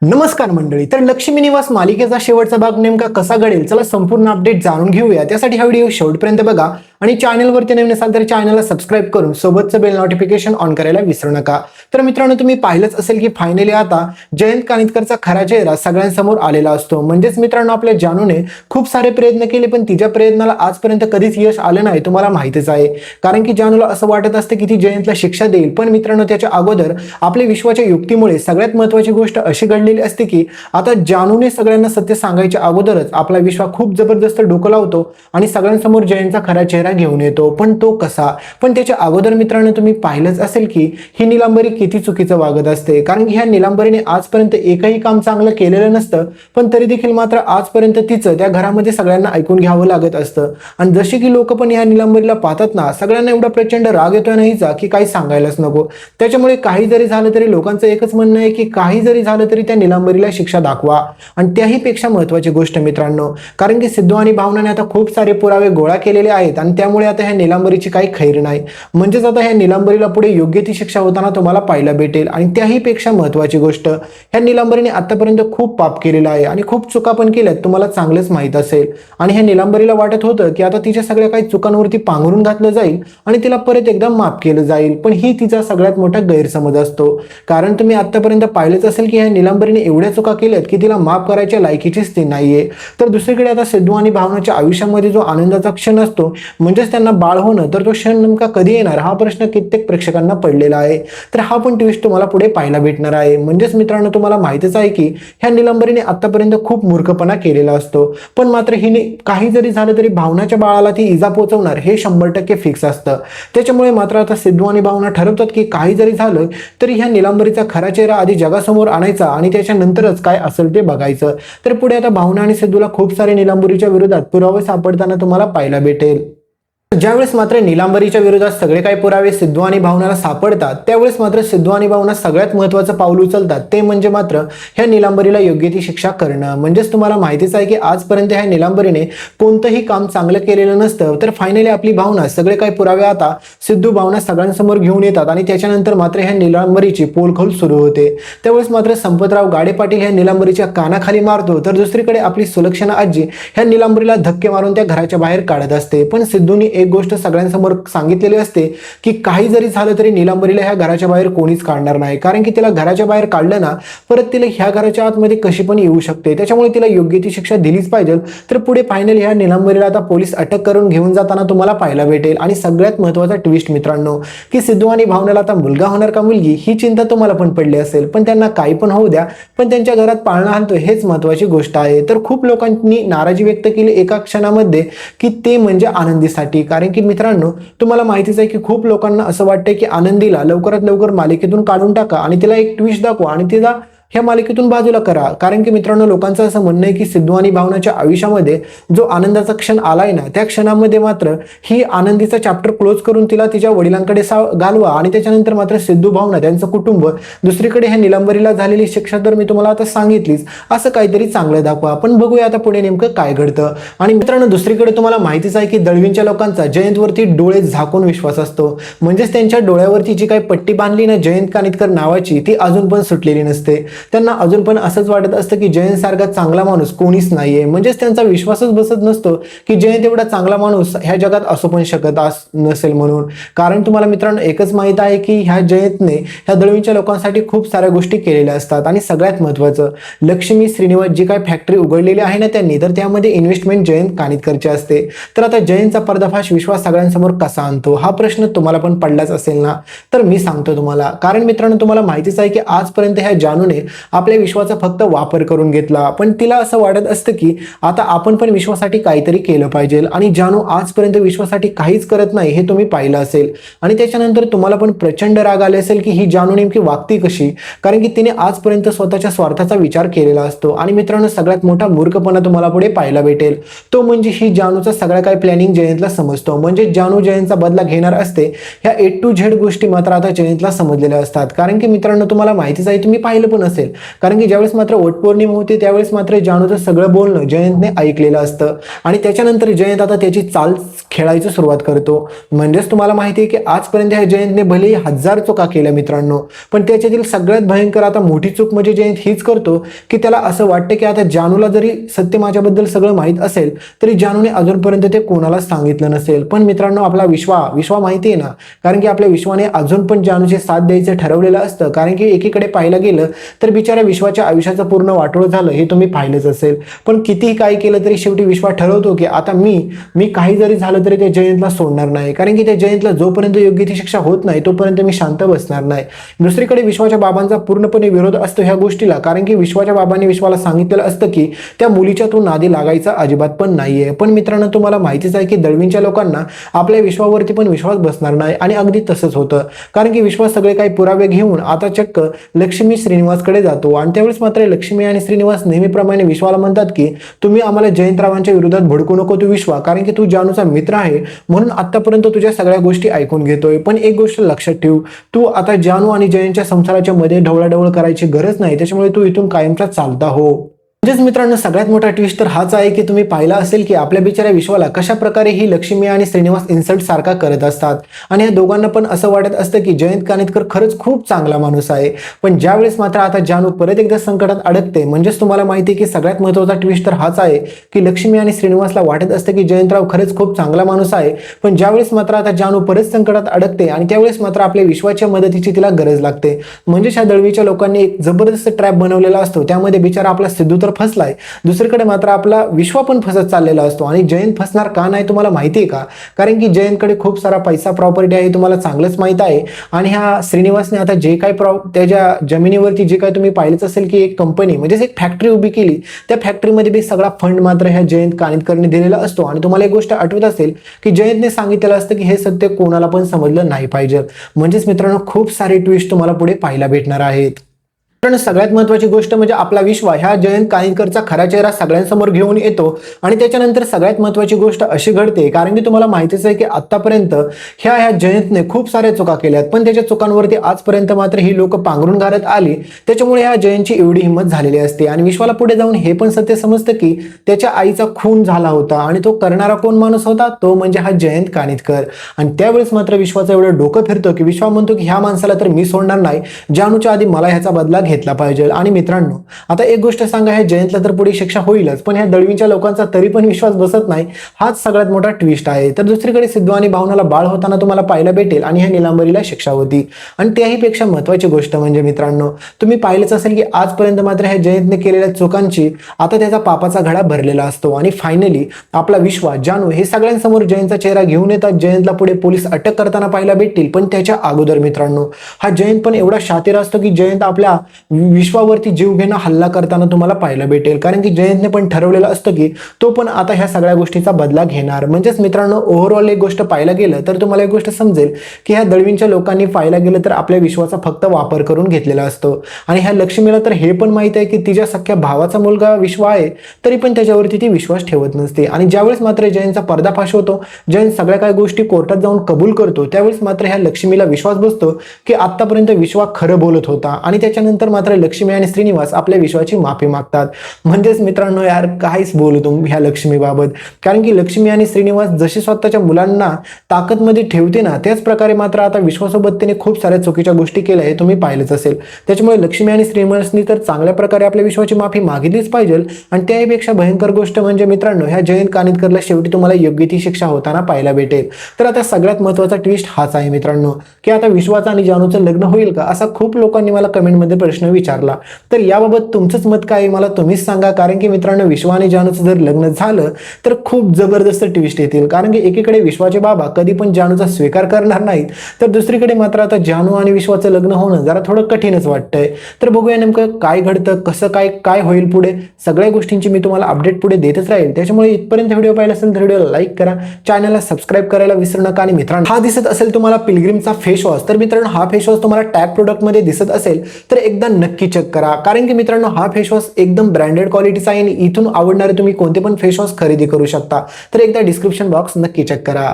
नमस्कार मंडळी. तर लक्ष्मी निवास मालिकेचा शेवटचा भाग नेमका कसा घडेल, चला संपूर्ण अपडेट जाणून घेऊया. त्यासाठी हा व्हिडिओ शेवटपर्यंत बघा आणि चॅनलवरती नवीन असाल तर चॅनलला सबस्क्राईब करून सोबतचं बेल नोटिफिकेशन ऑन करायला विसरू नका. तर मित्रांनो, तुम्ही पाहिलंच असेल की फायनली आता जयंत कानिटकरचा खरा चेहरा सगळ्यांसमोर आलेला असतो. म्हणजेच मित्रांनो, आपल्या जानूने खूप सारे प्रयत्न केले पण तिच्या प्रयत्नाला आजपर्यंत कधीच यश आलं नाही, तुम्हाला माहितीच आहे. कारण की जानूला असं वाटत असते की ती जयंतला शिक्षा देईल, पण मित्रांनो त्याच्या अगोदर आपल्या विश्वाच्या युक्तीमुळे सगळ्यात महत्त्वाची गोष्ट अशी घडलेली असते की आता जानूने सगळ्यांना सत्य सांगायच्या अगोदरच आपला विश्वा खूप जबरदस्त डोकं लावतो आणि सगळ्यांसमोर जयंतचा खरा चेहरा घेऊन येतो. पण तो कसा? पण त्याच्या अगोदर मित्रांनो, तुम्ही पाहिलंच असेल की ही नीलांबरी किती चुकीचं वागत असते. कारण की ह्या नीलांबरीने आजपर्यंत एकही काम चांगलं केलेलं नसतं, पण तरी देखील मात्र आजपर्यंत तिचं त्या घरामध्ये सगळ्यांना ऐकून घ्यावं लागत असतं. आणि जशी की लोक पण ह्या नीलांबरीला पाहतात ना, सगळ्यांना एवढा प्रचंड राग येतोय नाहीचा की काही सांगायलाच नको. त्याच्यामुळे काही जरी झालं तरी लोकांचं एकच म्हणणं आहे की काही जरी झालं तरी त्या नीलांबरीला शिक्षा दाखवा. आणि त्याही पेक्षा महत्त्वाची गोष्ट मित्रांनो, कारण की सिद्धू आणि भावनाने आता खूप सारे पुरावे गोळा केलेले आहेत आणि त्यामुळे आता ह्या नीलांबरीची काही खैर नाही. म्हणजेच आता ह्या नीलांबरीला पुढे योग्य ती शिक्षा होताना तुम्हाला पाहायला भेटेल. आणि त्याही पेक्षा महत्त्वाची गोष्ट, ह्या नीलांबरीने आतापर्यंत खूप पाप केलेलं आहे आणि खूप चुका पण केल्यात, तुम्हाला चांगलंच माहीत असेल. आणि ह्या नीलांबरीला वाटत होतं की आता तिच्या सगळ्या काही चुकांवरती पांघरून घातलं जाईल आणि तिला परत एकदा माफ केलं जाईल, पण ही तिचा सगळ्यात मोठा गैरसमज असतो. कारण तुम्ही आतापर्यंत पाहिलंच असेल की ह्या नीलांबरीने एवढ्या चुका केल्यात की तिला माफ करायच्या लायकीचीच ती नाहीये. तर दुसरीकडे आता सिद्धू आणि भावनाच्या आयुष्यामध्ये जो आनंदाचा क्षण असतो, म्हणजेच त्यांना बाळ होणं, तर तो क्षण नेमका कधी येणार हा प्रश्न कित्येक प्रेक्षकांना पडलेला आहे. तर हा पण ट्विस्ट तुम्हाला पुढे पाहायला भेटणार आहे. म्हणजेच मित्रांनो, तुम्हाला माहितीच आहे की ह्या नीलांबरीने आतापर्यंत खूप मूर्खपणा केलेला असतो, पण मात्र हिने काही जरी झालं तरी भावनाच्या बाळाला ती इजा पोहोचवणार हे 100% फिक्स असतं. त्याच्यामुळे मात्र आता सिद्धू आणि भावना ठरवतात की काही जरी झालं तरी ह्या नीलांबरीचा खरा चेहरा आधी जगासमोर आणायचा आणि त्याच्यानंतरच काय असेल ते बघायचं. तर पुढे आता भावना आणि सिद्धूला खूप सारे नीलांबरीच्या विरोधात पुरावे सापडताना तुम्हाला पाहायला भेटेल. ज्यावेळेस मात्र नीलांबरीच्या विरोधात सगळे काही पुरावे सिद्धू आणि भावनाला सापडतात, त्यावेळेस मात्र सिद्धू आणि भावना सगळ्यात महत्त्वाचं पाऊल उचलतात, ते म्हणजे मात्र ह्या नीलांबरीला योग्य ती शिक्षा करणं. म्हणजेच तुम्हाला माहितीच आहे की आजपर्यंत ह्या नीलांबरीने कोणतंही काम चांगलं केलेलं नसतं. तर फायनली आपली भावना सगळे काही पुरावे आता सिद्धू भावना सगळ्यांसमोर घेऊन येतात आणि त्याच्यानंतर मात्र ह्या नीलांबरीची पोलखोल सुरू होते. त्यावेळेस मात्र संपतराव गाडे पाटील ह्या नीलांबरीच्या कानाखाली मारतो, तर दुसरीकडे आपली सुलक्षणा आजी ह्या नीलांबरीला धक्के मारून त्या घराच्या बाहेर काढत असते. पण सिद्धूनी एक गोष्ट सगळ्यांसमोर सांगितलेली असते की काही जरी झालं तरी नीलांबरीला ह्या घराच्या बाहेर कोणीच काढणार नाही, कारण की तिला घराच्या बाहेर काढलं ना परत तिला ह्या घराच्या आतमध्ये कशी पण येऊ शकते. त्याच्यामुळे तिला योग्य ती शिक्षा दिलीच पाहिजे. तर पुढे फायनली ह्या नीलांबरीला आता पोलीस अटक करून घेऊन जाताना तुम्हाला पाहायला भेटेल. आणि सगळ्यात महत्त्वाचा ट्विस्ट मित्रांनो, की सिद्धू आणि भावनाला आता मुलगा होणार का मुलगी ही चिंता तुम्हाला पण पडली असेल, पण त्यांना काही पण होऊ द्या, पण त्यांच्या घरात पाळणा आणतो हेच महत्त्वाची गोष्ट आहे. तर खूप लोकांनी नाराजी व्यक्त केली एका क्षणामध्ये की ते म्हणजे आनंदीसाठी. कारण की मित्रांनो, तुम्हाला माहितीच आहे की खूप लोकांना असं वाटतंय की आनंदीला लवकरात लवकर मालिकेतून काढून टाका आणि तिला एक ट्विस्ट दाखवा आणि तिला ह्या मालिकेतून बाजूला करा. कारण की मित्रांनो, लोकांचं असं म्हणणं आहे की सिद्धू आणि भावनाच्या आयुष्यामध्ये जो आनंदाचा क्षण आलाय ना, त्या क्षणामध्ये मात्र ही आनंदीचा चॅप्टर क्लोज करून तिला तिच्या वडिलांकडे घालवा आणि त्याच्यानंतर मात्र सिद्धू भावना त्यांचं कुटुंब, दुसरीकडे ह्या नीलांबरीला झालेली शिक्षा तर मी तुम्हाला आता सांगितलीच, असं काहीतरी चांगलं दाखवा. पण बघूया आता पुढे नेमकं काय घडतं. आणि मित्रांनो, दुसरीकडे तुम्हाला माहितीच आहे की दळवींच्या लोकांचा जयंतवरती डोळे झाकून विश्वास असतो. म्हणजेच त्यांच्या डोळ्यावरती जी काही पट्टी बांधली ना जयंत कानिटकर नावाची, ती अजून पण सुटलेली नसते. त्यांना अजून पण असंच वाटत असतं की जयंत सारखा चांगला माणूस कोणीच नाहीये. म्हणजेच त्यांचा विश्वासच बसत नसतो की जयंत एवढा चांगला माणूस ह्या जगात असू पण शकत नसेल म्हणून. कारण तुम्हाला मित्रांनो एकच माहित आहे की ह्या जयंतने ह्या दळवींच्या लोकांसाठी खूप साऱ्या गोष्टी केलेल्या असतात. आणि सगळ्यात महत्त्वाचं, लक्ष्मी श्रीनिवास जी काय फॅक्टरी उघडलेली आहे ना त्यांनी, तर त्यामध्ये इन्व्हेस्टमेंट जयंत कानिटकरची असते. तर आता जयंतचा पर्दाफाश विश्वास सगळ्यांसमोर कसा आणतो हा प्रश्न तुम्हाला पण पडलाच असेल ना. तर मी सांगतो तुम्हाला, कारण मित्रांनो तुम्हाला माहितीच आहे की आजपर्यंत ह्या जानूने आपल्या विश्वाचा फक्त वापर करून घेतला, पण तिला असं वाटत असतं की आता आपण पण विश्वासाठी काहीतरी केलं पाहिजे. आणि जानू आजपर्यंत विश्वासाठी काहीच करत नाही हे तुम्ही पाहिलं असेल. आणि त्याच्यानंतर तुम्हाला पण प्रचंड राग आले असेल की ही जानू नेमकी वागती कशी, कारण की तिने आजपर्यंत स्वतःच्या स्वार्थाचा विचार केलेला असतो. आणि मित्रांनो, सगळ्यात मोठा मूर्खपणा तुम्हाला पुढे पाहायला भेटेल, तो म्हणजे ही जानूचा सगळा काही प्लॅनिंग जयंतला समजतो. म्हणजे जानू जयंतचा बदला घेणार असते, ह्या A to Z गोष्टी मात्र आता जयंतला समजलेल्या असतात. कारण की मित्रांनो तुम्हाला माहितीच आहे, तुम्ही पाहिलं पण असेल नसेल, कारण की ज्यावेळेस मात्र वटपौर्णिमा होते त्यावेळेस मात्र जानूचं सगळं बोलणं जयंतने ऐकलेलं असतं आणि त्याच्यानंतर जयंत आता त्याची चाल खेळायची सुरुवात करतो. म्हणजेच तुम्हाला माहिती आहे की आजपर्यंत ह्या जयंतने भलेही 1000 चुका केल्या मित्रांनो, पण त्याच्यातील सगळ्यात भयंकर आता मोठी चूक म्हणजे जयंत हीच करतो की त्याला असं वाटतं की आता जानूला जरी सत्य माझ्याबद्दल सगळं माहीत असेल तरी जानूने अजूनपर्यंत ते कोणालाच सांगितलं नसेल. पण मित्रांनो आपला विश्वा माहिती आहे ना, कारण की आपल्या विश्वाने अजून पण जानूची साथ द्यायचं ठरवलेलं असतं, कारण की एकीकडे पाहायला गेलं तर बिचाऱ्या विश्वाच्या आयुष्याचं पूर्ण वाटोळ झालं हे तुम्ही पाहिलंच असेल. पण कितीही काय केलं तरी शेवटी विश्वा ठरवतो की आता मी काही जरी झालं तरी त्या जयंतला सोडणार नाही, कारण की त्या जयंतला जोपर्यंत योग्य ती शिक्षा होत नाही तोपर्यंत मी शांत बसणार नाही. दुसरीकडे विश्वाच्या बाबांचा पूर्णपणे विरोध असतो ह्या गोष्टीला, कारण की विश्वाच्या बाबांनी विश्वाला सांगितलेलं असतं की त्या मुलीच्या तू नादी लागायचा अजिबात पण नाहीये. पण मित्रांनो तुम्हाला माहितीच आहे की दळवींच्या लोकांना आपल्या विश्वावरती पण विश्वास बसणार नाही आणि अगदी तसंच होतं, कारण की विश्वास सगळे काही पुरावे घेऊन आता चक्क लक्ष्मी श्रीनिवासकडे जातो आणि त्यावेळेस मात्र लक्ष्मी आणि श्रीनिवास नेहमीप्रमाणे विश्वाला म्हणतात की तुम्ही आम्हाला जयंतरावांच्या विरोधात भडकू नको तू विश्वा, कारण की तू जानूचा मित्र आहे म्हणून आतापर्यंत तुझ्या सगळ्या गोष्टी ऐकून घेतोय. पण एक गोष्ट लक्षात ठेव, तू आता जानू आणि जयंतच्या संसाराच्या मध्ये ढवळाढवळ करायची गरज नाही, त्याच्यामुळे तू इथून कायमचा चालता हो. म्हणजेच मित्रांनो सगळ्यात मोठा ट्विस्ट तर हाच आहे की तुम्ही पाहिला असेल की आपल्या बिचाऱ्या विश्वाला कशा प्रकारे ही लक्ष्मी आणि श्रीनिवास इन्सल्ट सारखा करत असतात आणि या दोघांना पण असं वाटत असतं की जयंत कानिटकर खरंच खूप चांगला माणूस आहे. पण ज्यावेळेस मात्र आता जानू परत एकदा संकटात अडकते, म्हणजेच तुम्हाला माहिती आहे की सगळ्यात महत्त्वाचा ट्विस्ट तर हाच आहे की लक्ष्मी आणि श्रीनिवासला वाटत असतं की जयंतराव खरंच खूप चांगला माणूस आहे, पण ज्यावेळेस मात्र आता जानू परत संकटात अडकते आणि त्यावेळेस मात्र आपल्या विश्वाच्या मदतीची तिला गरज लागते. म्हणजेच ह्या दळवीच्या लोकांनी एक जबरदस्त ट्रॅप बनवलेला असतो, त्यामध्ये बिचारा आपला सिद्धू तर फसलाय, दुसरीकडे मात्र आपला विश्वा पण फसत चाललेला असतो. आणि जयंत फसणार का नाही तुम्हाला माहिती आहे का, कारण की जयंतकडे खूप सारा पैसा प्रॉपर्टी आहे तुम्हाला चांगलंच माहित आहे आणि ह्या श्रीनिवासने आता जे काय त्याच्या जमिनीवरती जे काय तुम्ही पाहिलंच असेल की एक कंपनी म्हणजेच एक फॅक्टरी उभी केली, त्या फॅक्टरीमध्ये बी सगळा फंड मात्र ह्या जयंत कानिटकरने दिलेला असतो. आणि तुम्हाला एक गोष्ट आठवत असेल की जयंतने सांगितलेलं असतं की हे सत्य कोणाला पण समजलं नाही पाहिजे. म्हणजेच मित्रांनो खूप सारे ट्विस्ट तुम्हाला पुढे पाहायला भेटणार आहेत. पण सगळ्यात महत्त्वाची गोष्ट म्हणजे आपला विश्वा ह्या जयंत कानिटकरचा खरा चेहरा सगळ्यांसमोर घेऊन येतो आणि त्याच्यानंतर सगळ्यात महत्त्वाची गोष्ट अशी घडते, कारण की तुम्हाला माहितीच आहे की आतापर्यंत ह्या जयंतने खूप साऱ्या चुका केल्यात, पण त्याच्या चुकांवरती आजपर्यंत मात्र ही लोक पांघरून घालत आली, त्याच्यामुळे ह्या जयंतची एवढी हिंमत झालेली असते. आणि विश्वाला पुढे जाऊन हे पण सत्य समजतं की त्याच्या आईचा खून झाला होता आणि तो करणारा कोण माणूस होता, तो म्हणजे हा जयंत कानिटकर. आणि त्यावेळेस मात्र विश्वाचं एवढं डोकं फिरतं की विश्वा म्हणतो की ह्या माणसाला तर मी सोडणार नाही, जानूच्या आधी मला ह्याचा बदला घेतला पाहिजे. आणि मित्रांनो आता एक गोष्ट सांगा, ह्या जयंतला तर पुढे शिक्षा होईलच, पण ह्या दळवीच्या लोकांचा तरी पण विश्वास बसत नाही, हाच सगळ्यात मोठा ट्विस्ट आहे. तर दुसरीकडे सिद्धू आणि भावनाला बाळ होताना तुम्हाला पाहायला भेटेल आणि ह्या निलांबरीला शिक्षा होती. आणि त्याहीपेक्षा महत्त्वाची गोष्ट म्हणजे मित्रांनो तुम्ही पाहिलंच असेल की आजपर्यंत मात्र ह्या जयंतने केलेल्या चुकांची आता त्याचा पापाचा घडा भरलेला असतो. आणि फायनली आपला विश्वा जानू हे सगळ्यांसमोर जयंतचा चेहरा घेऊन येतात, जयंतला पुढे पोलीस अटक करताना पाहायला भेटतील. पण त्याच्या अगोदर मित्रांनो हा जयंत पण एवढा शातीर असतो की जयंत आपल्या विश्वावरती जीवघेणा हल्ला करताना तुम्हाला पाहायला भेटेल, कारण की जयंतने पण ठरवलेलं असतं की तो पण आता ह्या सगळ्या गोष्टीचा बदला घेणार. म्हणजेच मित्रांनो ओव्हरऑल एक गोष्ट पाहायला गेलं तर तुम्हाला एक गोष्ट समजेल की ह्या दळवींच्या लोकांनी पाहायला गेलं तर आपल्या विश्वाचा फक्त वापर करून घेतलेला असतो. आणि ह्या लक्ष्मीला तर हे पण माहित आहे की तिच्या सख्या भावाचा मुलगा विश्वा आहे, तरी पण त्याच्यावरती ती विश्वास ठेवत नसते. आणि ज्यावेळेस मात्र जयंतचा पर्दाफाश होतो, जयंत सगळ्या काही गोष्टी कोर्टात जाऊन कबूल करतो, त्यावेळेस मात्र ह्या लक्ष्मीला विश्वास बसतो की आतापर्यंत विश्वा खरं बोलत होता. आणि त्याच्यानंतर मात्र लक्ष्मी आणि श्रीनिवास आपल्या विश्वाची माफी मागतात. म्हणजेच मित्रांनो यार काहीच बोलू तुम्ही ह्या लक्ष्मीबाबत, कारण की लक्ष्मी आणि श्रीनिवास जशी स्वतःच्या मुलांना ताकदमध्ये ठेवते ना, त्याच प्रकारे मात्र आता विश्वासोबत त्याने खूप साऱ्या चुकीच्या गोष्टी केल्या हे तुम्ही पाहिलंच असेल. त्याच्यामुळे लक्ष्मी आणि श्रीनिवासनी तर चांगल्या प्रकारे आपल्या विश्वाची माफी मागितलीच पाहिजे. आणि त्याहीपेक्षा भयंकर गोष्ट म्हणजे मित्रांनो ह्या जयंत कानिटकरला शेवटी तुम्हाला योग्य ती शिक्षा होताना पाहायला भेटेल. तर आता सगळ्यात महत्त्वाचा ट्विस्ट हाच आहे मित्रांनो की आता विश्वाचं आणि जानूचं लग्न होईल का, असा खूप लोकांनी मला कमेंटमध्ये प्रश्न विचारला. तर याबाबत तुमचंच मत काय आहे मला तुम्हीच सांगा, कारण की मित्रांनो विश्वा आणि जानूचं जर लग्न झालं तर खूप जबरदस्त ट्विस्ट येतील, कारण की एकीकडे विश्वाचे बाबा कधी पण जानूचा स्वीकार करणार नाहीत, तर दुसरीकडे मात्र आता जानू आणि विश्वाचं लग्न होणं जरा थोडं कठीणच वाटतंय. तर बघूया नेमकं काय घडतं, कसं काय होईल पुढे, सगळ्या गोष्टींची मी तुम्हाला अपडेट पुढे देतच राहील. त्याच्यामुळे इथपर्यंत व्हिडिओ पाहिला असेल तर व्हिडिओला लाईक करा, चॅनलला सबस्क्राईब करायला विसरू नका. आणि मित्रांनो हा दिसत असेल तुम्हाला पिलग्रिमचा फेस वॉश, तर मित्रांनो हा फेस वॉश तुम्हाला टॅग प्रोडक्टमध्ये दिसत असेल तर एकदा नक्की चेक करा, कारण की मित्रांनो हा फेस वॉश एकदम ब्रँडेड क्वालिटीचा आहे आणि इथून आवडणारे तुम्ही कोणते पण फेस वॉश खरेदी करू शकता. तर एकदा डिस्क्रिप्शन बॉक्स नक्की चेक करा.